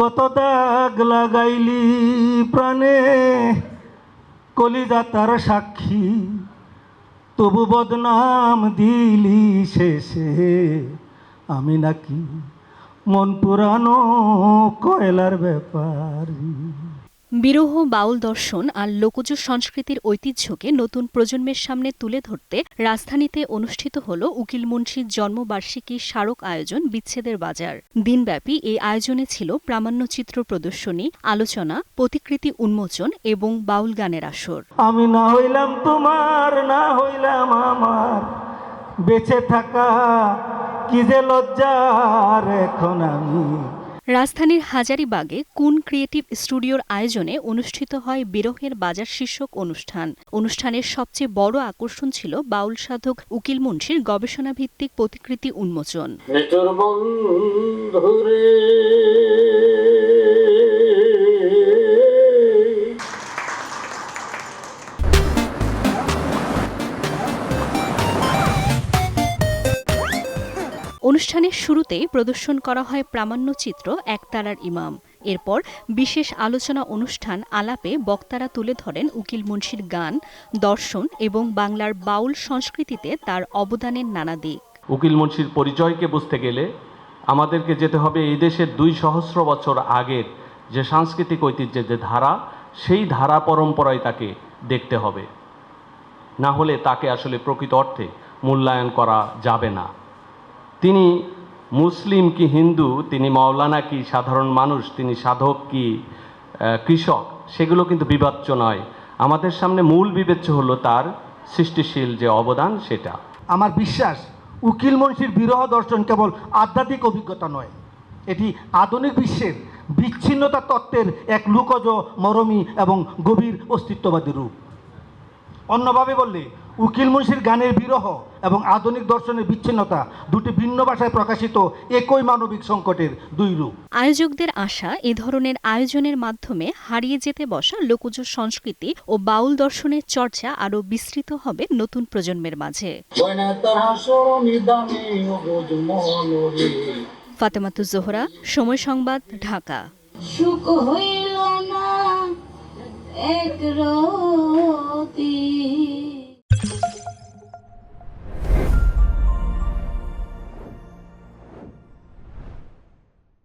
কত দাগ লাগাইলি প্রাণে, কলিজা তার সাক্ষী, তবু বদনাম দিলি শেষে। আমি নাকি মন পুরানো কয়লার ব্যাপারী। বিরহ, বাউল দর্শন আর লোকজ সংস্কৃতির ঐতিহ্যকে নতুন প্রজন্মের সামনে তুলে ধরতে রাজধানীতে অনুষ্ঠিত হল উকিল মুন্সির জন্মবার্ষিকী স্মারক আয়োজন বিচ্ছেদের বাজার। দিনব্যাপী এই আয়োজনে ছিল প্রামাণ্যচিত্র প্রদর্শনী, আলোচনা, প্রতিকৃতি উন্মোচন এবং বাউল গানের আসর। আমি না হইলাম তোমার, না হইলাম আমার, বেঁচে থাকা কি যে লজ্জার এখন আমি। রাজধানীর হাজারীবাগে কুন ক্রিয়েটিভ স্টুডিওর আয়োজনে অনুষ্ঠিত হয় বিরহের বাজার শীর্ষক অনুষ্ঠান। অনুষ্ঠানের সবচেয়ে বড় আকর্ষণ ছিল বাউল সাধক উকিল মুন্সির গবেষণাভিত্তিক প্রতিকৃতি উন্মোচন। অনুষ্ঠানের শুরুতেই প্রদর্শন করা হয় প্রামাণ্যচিত্র একতারার ইমাম। এরপর বিশেষ আলোচনা অনুষ্ঠান আলাপে বক্তারা তুলে ধরেন উকিল মুন্সির গান, দর্শন এবং বাংলার বাউল সংস্কৃতিতে তার অবদানের নানা দিক। উকিল মুন্সির পরিচয়কে বুঝতে গেলে আমাদেরকে যেতে হবে এই দেশের 200 বছর আগের যে সাংস্কৃতিক ঐতিহ্যের যে ধারা, সেই ধারা পরম্পরায় তাকে দেখতে হবে। না হলে তাকে আসলে প্রকৃত অর্থে মূল্যায়ন করা যাবে না। তিনি মুসলিম কি হিন্দু, তিনি মাওলানা কি সাধারণ মানুষ, তিনি সাধক কি কৃষক, সেগুলো কিন্তু বিবেচ্য নয়। আমাদের সামনে মূল বিবেচ্য হলো তার সৃষ্টিশীল যে অবদান সেটা। আমার বিশ্বাস উকিল মুন্সির বিরহ দর্শন কেবল আধ্যাত্মিক অভিজ্ঞতা নয়, এটি আধুনিক বিশ্বের বিচ্ছিন্নতা তত্ত্বের এক লুকজ, মরমী এবং গভীর অস্তিত্ববাদী রূপ। অন্যভাবে বললে উকিল মুন্সির গানের বিরহ এবং আধুনিক দর্শনের বিচ্ছিন্নতা দুটি ভিন্ন ভাষায় প্রকাশিত একই মানবিক সংকটের দুই রূপ। আয়োজকদের আশা, এ ধরনের আয়োজনের মাধ্যমে হারিয়ে যেতে বসা লোকজ সংস্কৃতি ও বাউল দর্শনের চর্চা আরও বিস্তৃত হবে নতুন প্রজন্মের মাঝে। ফাতেমাতুজ জোহরা, সময় সংবাদ, ঢাকা।